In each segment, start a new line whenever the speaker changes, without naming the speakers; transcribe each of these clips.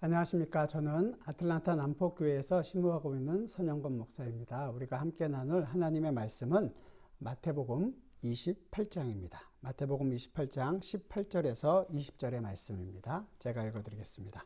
안녕하십니까. 저는 아틀란타 남포교회에서 심우하고 있는 선영건 목사입니다. 우리가 함께 나눌 하나님의 말씀은 마태복음 28장입니다. 마태복음 28장 18절에서 20절의 말씀입니다. 제가 읽어드리겠습니다.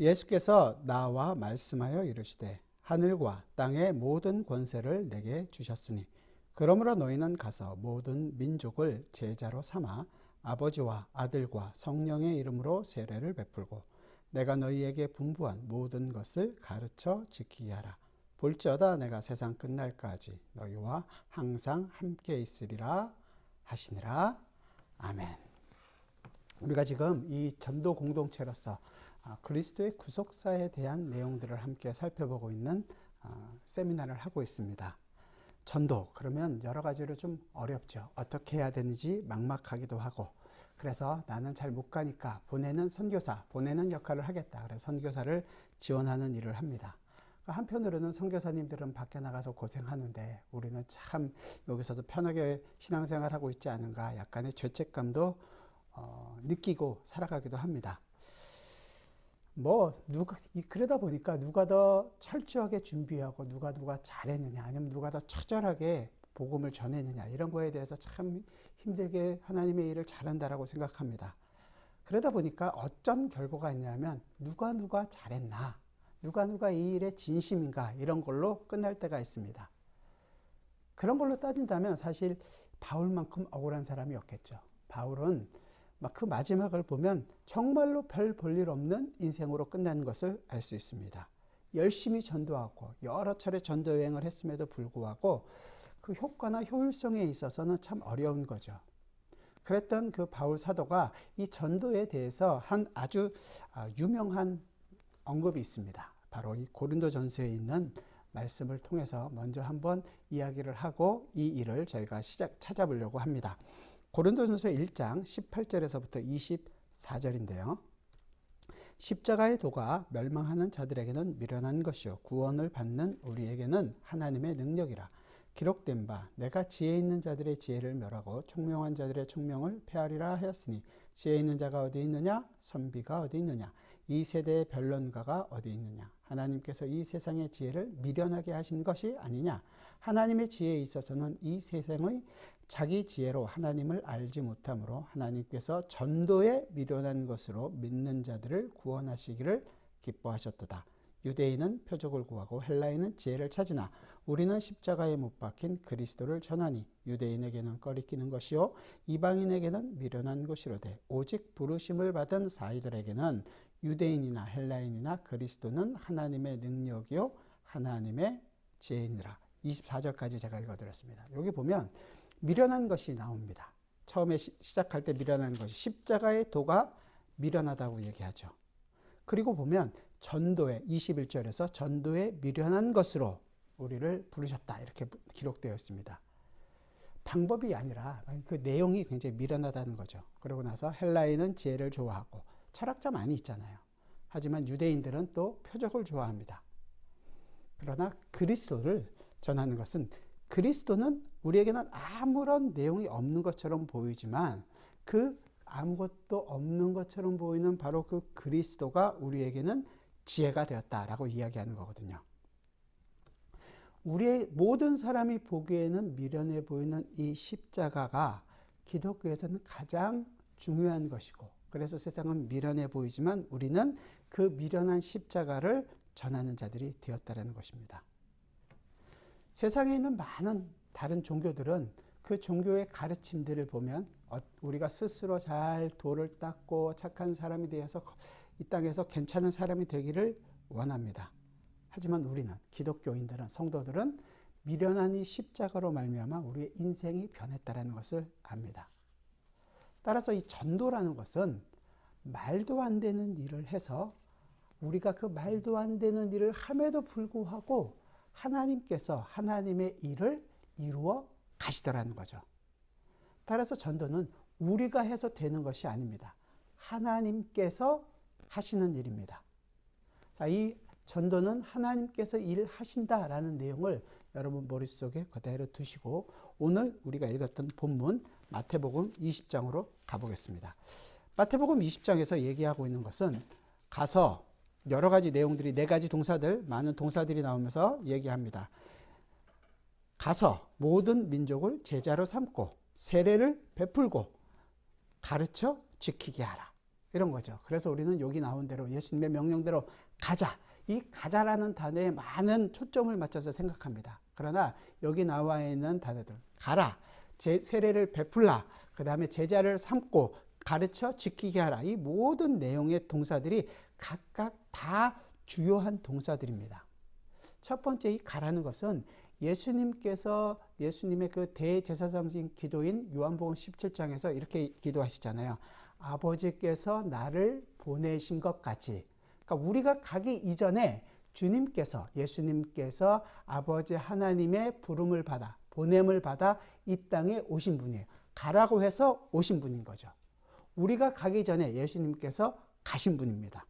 예수께서 나와 말씀하여 이르시되 하늘과 땅의 모든 권세를 내게 주셨으니 그러므로 너희는 가서 모든 민족을 제자로 삼아 아버지와 아들과 성령의 이름으로 세례를 베풀고 내가 너희에게 분부한 모든 것을 가르쳐 지키게 하라. 볼지어다 내가 세상 끝날까지 너희와 항상 함께 있으리라 하시니라. 아멘. 우리가 지금 이 전도 공동체로서 그리스도의 구속사에 대한 내용들을 함께 살펴보고 있는 세미나를 하고 있습니다. 전도, 그러면 여러 가지로 좀 어렵죠. 어떻게 해야 되는지 막막하기도 하고, 그래서 나는 잘 못 가니까 보내는 선교사, 보내는 역할을 하겠다. 그래서 선교사를 지원하는 일을 합니다. 한편으로는 선교사님들은 밖에 나가서 고생하는데 우리는 참 여기서도 편하게 신앙생활하고 있지 않은가, 약간의 죄책감도 느끼고 살아가기도 합니다. 그러다 보니까 누가 더 철저하게 준비하고 누가 잘했느냐, 아니면 누가 더 처절하게 복음을 전했느냐, 이런 거에 대해서 참 힘들게 하나님의 일을 잘한다라고 생각합니다. 그러다 보니까 어떤 결과가 있냐면 누가 잘했나, 누가 이 일에 진심인가, 이런 걸로 끝날 때가 있습니다. 그런 걸로 따진다면 사실 바울만큼 억울한 사람이 없겠죠. 바울은 그 마지막을 보면 정말로 별 볼 일 없는 인생으로 끝나는 것을 알 수 있습니다. 열심히 전도하고 여러 차례 전도 여행을 했음에도 불구하고 그 효과나 효율성에 있어서는 참 어려운 거죠. 그랬던 그 바울 사도가 이 전도에 대해서 한 아주 유명한 언급이 있습니다. 바로 이 고린도전서에 있는 말씀을 통해서 먼저 한번 이야기를 하고 이 일을 저희가 찾아보려고 합니다. 고린도전서 1장 18절에서부터 24절인데요. 십자가의 도가 멸망하는 자들에게는 미련한 것이요 구원을 받는 우리에게는 하나님의 능력이라. 기록된 바 내가 지혜 있는 자들의 지혜를 멸하고 총명한 자들의 총명을 폐하리라 하였으니 지혜 있는 자가 어디 있느냐, 선비가 어디 있느냐, 이 세대의 변론가가 어디 있느냐. 하나님께서 이 세상의 지혜를 미련하게 하신 것이 아니냐. 하나님의 지혜에 있어서는 이 세상의 자기 지혜로 하나님을 알지 못하므로 하나님께서 전도에 미련한 것으로 믿는 자들을 구원하시기를 기뻐하셨도다. 유대인은 표적을 구하고 헬라인은 지혜를 찾으나 우리는 십자가에 못 박힌 그리스도를 전하니 유대인에게는 꺼리끼는 것이요 이방인에게는 미련한 것이로되 오직 부르심을 받은 사이들에게는 유대인이나 헬라인이나 그리스도는 하나님의 능력이요 하나님의 지혜이니라. 24절까지 제가 읽어드렸습니다. 여기 보면 미련한 것이 나옵니다. 처음에 시작할 때 미련한 것이 십자가의 도가 미련하다고 얘기하죠. 그리고 보면 전도에 21절에서 전도에 미련한 것으로 우리를 부르셨다, 이렇게 기록되어 있습니다. 방법이 아니라 그 내용이 굉장히 미련하다는 거죠. 그러고 나서 헬라인은 지혜를 좋아하고 철학자 많이 있잖아요. 하지만 유대인들은 또 표적을 좋아합니다. 그러나 그리스도를 전하는 것은, 그리스도는 우리에게는 아무런 내용이 없는 것처럼 보이지만 그 아무것도 없는 것처럼 보이는 바로 그 그리스도가 우리에게는 지혜가 되었다라고 이야기하는 거거든요. 우리의 모든 사람이 보기에는 미련해 보이는 이 십자가가 기독교에서는 가장 중요한 것이고, 그래서 세상은 미련해 보이지만 우리는 그 미련한 십자가를 전하는 자들이 되었다는 것입니다. 세상에 있는 많은 다른 종교들은 그 종교의 가르침들을 보면 우리가 스스로 잘 도를 닦고 착한 사람이 되어서 이 땅에서 괜찮은 사람이 되기를 원합니다. 하지만 우리는, 기독교인들은, 성도들은 미련한 이 십자가로 말미암아 우리의 인생이 변했다는 것을 압니다. 따라서 이 전도라는 것은 말도 안 되는 일을 해서 우리가 그 말도 안 되는 일을 함에도 불구하고 하나님께서 하나님의 일을 이루어 가시더라는 거죠. 따라서 전도는 우리가 해서 되는 것이 아닙니다. 하나님께서 하시는 일입니다. 자, 이 전도는 하나님께서 일을 하신다라는 내용을 여러분 머릿속에 그대로 두시고 오늘 우리가 읽었던 본문 마태복음 20장으로 가보겠습니다. 마태복음 20장에서 얘기하고 있는 것은 가서 여러 가지 내용들이, 네 가지 동사들, 많은 동사들이 나오면서 얘기합니다. 가서 모든 민족을 제자로 삼고 세례를 베풀고 가르쳐 지키게 하라. 이런 거죠. 그래서 우리는 여기 나온 대로 예수님의 명령대로 가자. 이 가자라는 단어에 많은 초점을 맞춰서 생각합니다. 그러나 여기 나와 있는 단어들, 가라, 세례를 베풀라, 그 다음에 제자를 삼고 가르쳐 지키게 하라. 이 모든 내용의 동사들이 각각 다 주요한 동사들입니다. 첫 번째 이 가라는 것은 예수님께서 예수님의 그 대제사장직 기도인 요한복음 17장에서 이렇게 기도하시잖아요. 아버지께서 나를 보내신 것 같이. 그러니까 우리가 가기 이전에 주님께서, 예수님께서 아버지 하나님의 부름을 받아, 보냄을 받아 이 땅에 오신 분이에요. 가라고 해서 오신 분인 거죠. 우리가 가기 전에 예수님께서 가신 분입니다.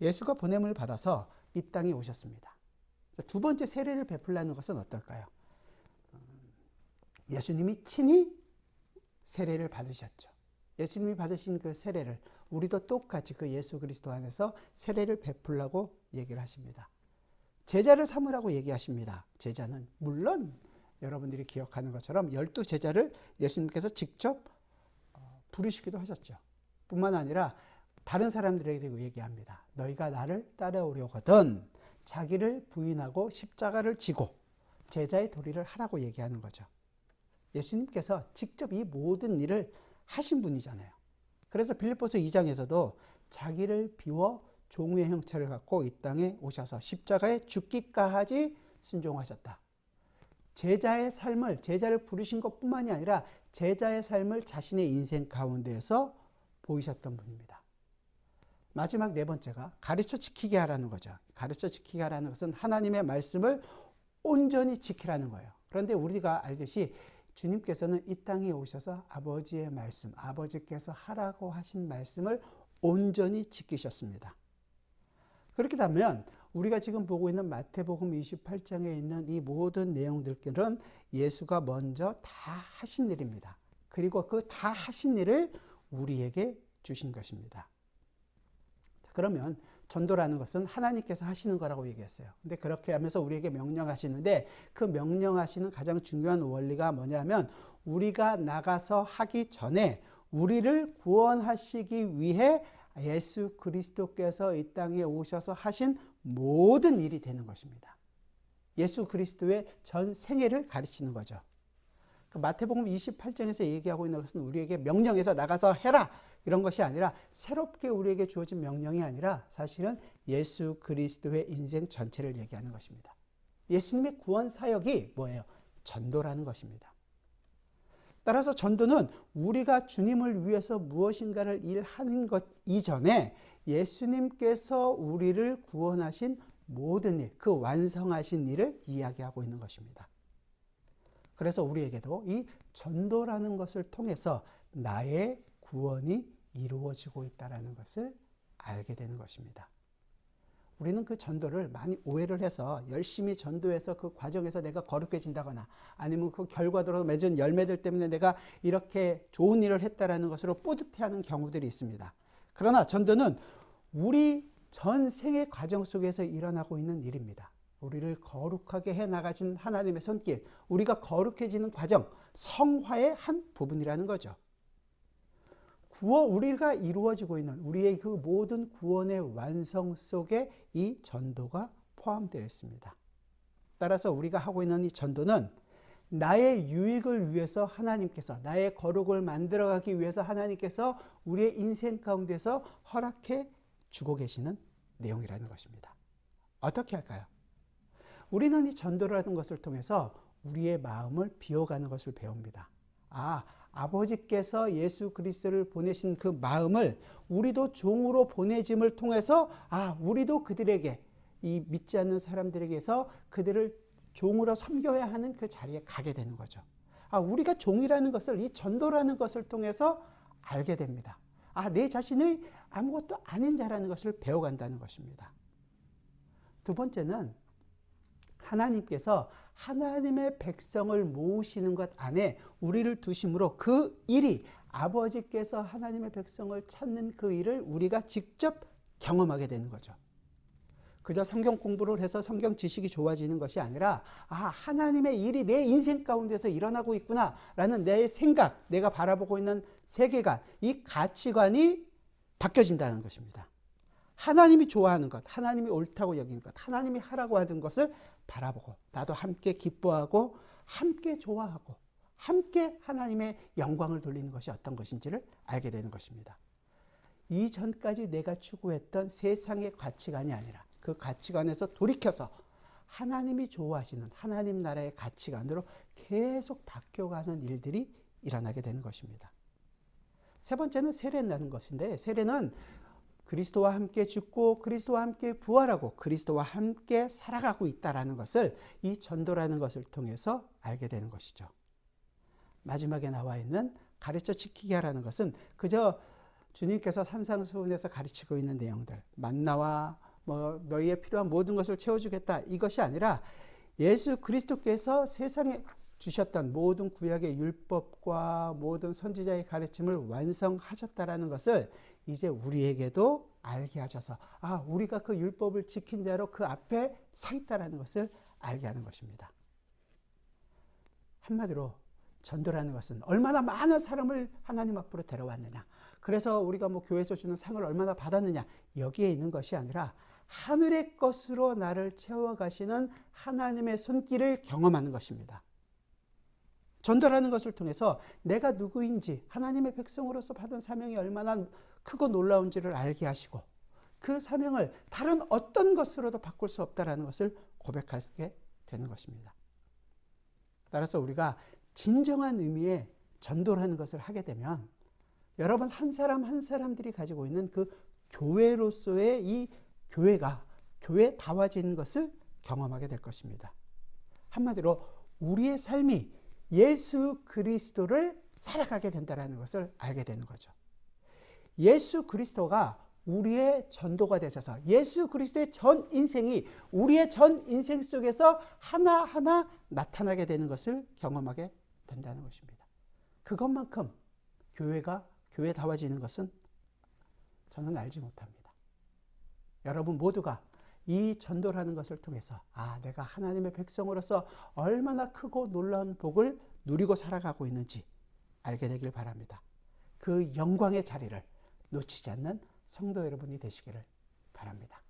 예수가 보냄을 받아서 이 땅에 오셨습니다. 두 번째 세례를 베풀라는 것은 어떨까요? 예수님이 친히 세례를 받으셨죠. 예수님이 받으신 그 세례를 우리도 똑같이 그 예수 그리스도 안에서 세례를 베풀라고 얘기를 하십니다. 제자를 삼으라고 얘기하십니다. 제자는 물론 여러분들이 기억하는 것처럼 12제자를 예수님께서 직접 부르시기도 하셨죠. 뿐만 아니라 다른 사람들에게도 얘기합니다. 너희가 나를 따라오려거든 자기를 부인하고 십자가를 지고 제자의 도리를 하라고 얘기하는 거죠. 예수님께서 직접 이 모든 일을 하신 분이잖아요. 그래서 빌립보서 2장에서도 자기를 비워 종의 형체를 갖고 이 땅에 오셔서 십자가에 죽기까지 순종하셨다. 제자의 삶을, 제자를 부르신 것뿐만이 아니라 제자의 삶을 자신의 인생 가운데에서 보이셨던 분입니다. 마지막 네 번째가 가르쳐 지키게 하라는 거죠. 가르쳐 지키게 하라는 것은 하나님의 말씀을 온전히 지키라는 거예요. 그런데 우리가 알듯이 주님께서는 이 땅에 오셔서 아버지의 말씀, 아버지께서 하라고 하신 말씀을 온전히 지키셨습니다. 그렇게 되면 우리가 지금 보고 있는 마태복음 28장에 있는 이 모든 내용들은 예수가 먼저 다 하신 일입니다. 그리고 그 다 하신 일을 우리에게 주신 것입니다. 그러면 전도라는 것은 하나님께서 하시는 거라고 얘기했어요. 근데 그렇게 하면서 우리에게 명령하시는데 그 명령하시는 가장 중요한 원리가 뭐냐면 우리가 나가서 하기 전에 우리를 구원하시기 위해 예수 그리스도께서 이 땅에 오셔서 하신 모든 일이 되는 것입니다. 예수 그리스도의 전 생애를 가르치는 거죠. 마태복음 28장에서 얘기하고 있는 것은 우리에게 명령해서 나가서 해라 이런 것이 아니라 새롭게 우리에게 주어진 명령이 아니라 사실은 예수 그리스도의 인생 전체를 얘기하는 것입니다. 예수님의 구원 사역이 뭐예요? 전도라는 것입니다. 따라서 전도는 우리가 주님을 위해서 무엇인가를 일하는 것 이전에 예수님께서 우리를 구원하신 모든 일, 그 완성하신 일을 이야기하고 있는 것입니다. 그래서 우리에게도 이 전도라는 것을 통해서 나의 구원이 이루어지고 있다는 것을 알게 되는 것입니다. 우리는 그 전도를 많이 오해를 해서 열심히 전도해서 그 과정에서 내가 거룩해진다거나 아니면 그 결과로 맺은 열매들 때문에 내가 이렇게 좋은 일을 했다라는 것으로 뿌듯해하는 경우들이 있습니다. 그러나 전도는 우리 전 생의 과정 속에서 일어나고 있는 일입니다. 우리를 거룩하게 해나가신 하나님의 손길, 우리가 거룩해지는 과정, 성화의 한 부분이라는 거죠. 우리가 이루어지고 있는 우리의 그 모든 구원의 완성 속에 이 전도가 포함되어 있습니다. 따라서 우리가 하고 있는 이 전도는 나의 유익을 위해서 하나님께서, 나의 거룩을 만들어가기 위해서 하나님께서 우리의 인생 가운데서 허락해 주고 계시는 내용이라는 것입니다. 어떻게 할까요? 우리는 이 전도라는 것을 통해서 우리의 마음을 비워가는 것을 배웁니다. 아버지께서 예수 그리스도를 보내신 그 마음을 우리도 종으로 보내짐을 통해서 우리도 그들에게, 이 믿지 않는 사람들에게서 그들을 종으로 섬겨야 하는 그 자리에 가게 되는 거죠. 우리가 종이라는 것을, 이 전도라는 것을 통해서 알게 됩니다. 내 자신의 아무것도 아닌 자라는 것을 배워간다는 것입니다. 두 번째는 하나님께서 하나님의 백성을 모으시는 것 안에 우리를 두심으로 그 일이, 아버지께서 하나님의 백성을 찾는 그 일을 우리가 직접 경험하게 되는 거죠. 그저 성경 공부를 해서 성경 지식이 좋아지는 것이 아니라 하나님의 일이 내 인생 가운데서 일어나고 있구나라는 내 생각, 내가 바라보고 있는 세계관, 이 가치관이 바뀌어진다는 것입니다. 하나님이 좋아하는 것, 하나님이 옳다고 여기는 것, 하나님이 하라고 하는 것을 바라보고 나도 함께 기뻐하고 함께 좋아하고 함께 하나님의 영광을 돌리는 것이 어떤 것인지를 알게 되는 것입니다. 이전까지 내가 추구했던 세상의 가치관이 아니라 그 가치관에서 돌이켜서 하나님이 좋아하시는 하나님 나라의 가치관으로 계속 바뀌어가는 일들이 일어나게 되는 것입니다. 세 번째는 세례라는 것인데, 세례는 그리스도와 함께 죽고 그리스도와 함께 부활하고 그리스도와 함께 살아가고 있다는 것을 이 전도라는 것을 통해서 알게 되는 것이죠. 마지막에 나와 있는 가르쳐 지키게 하라는 것은 그저 주님께서 산상수훈에서 가르치고 있는 내용들, 만나와 너희의 필요한 모든 것을 채워주겠다, 이것이 아니라 예수 그리스도께서 세상에 주셨던 모든 구약의 율법과 모든 선지자의 가르침을 완성하셨다라는 것을 이제 우리에게도 알게 하셔서 우리가 그 율법을 지킨 자로 그 앞에 서 있다라는 것을 알게 하는 것입니다. 한마디로 전도라는 것은 얼마나 많은 사람을 하나님 앞으로 데려왔느냐, 그래서 우리가 교회에서 주는 상을 얼마나 받았느냐, 여기에 있는 것이 아니라 하늘의 것으로 나를 채워가시는 하나님의 손길을 경험하는 것입니다. 전도라는 것을 통해서 내가 누구인지, 하나님의 백성으로서 받은 사명이 얼마나 크고 놀라운지를 알게 하시고 그 사명을 다른 어떤 것으로도 바꿀 수 없다는 것을 고백하게 되는 것입니다. 따라서 우리가 진정한 의미의 전도라는 것을 하게 되면 여러분 한 사람 한 사람들이 가지고 있는 그 교회로서의 이 교회가 교회다워지는 것을 경험하게 될 것입니다. 한마디로 우리의 삶이 예수 그리스도를 살아가게 된다는 것을 알게 되는 거죠. 예수 그리스도가 우리의 전도가 되셔서 예수 그리스도의 전 인생이 우리의 전 인생 속에서 하나하나 나타나게 되는 것을 경험하게 된다는 것입니다. 그것만큼 교회가 교회다워지는 것은 저는 알지 못합니다. 여러분 모두가 이 전도라는 것을 통해서 내가 하나님의 백성으로서 얼마나 크고 놀라운 복을 누리고 살아가고 있는지 알게 되길 바랍니다. 그 영광의 자리를 놓치지 않는 성도 여러분이 되시기를 바랍니다.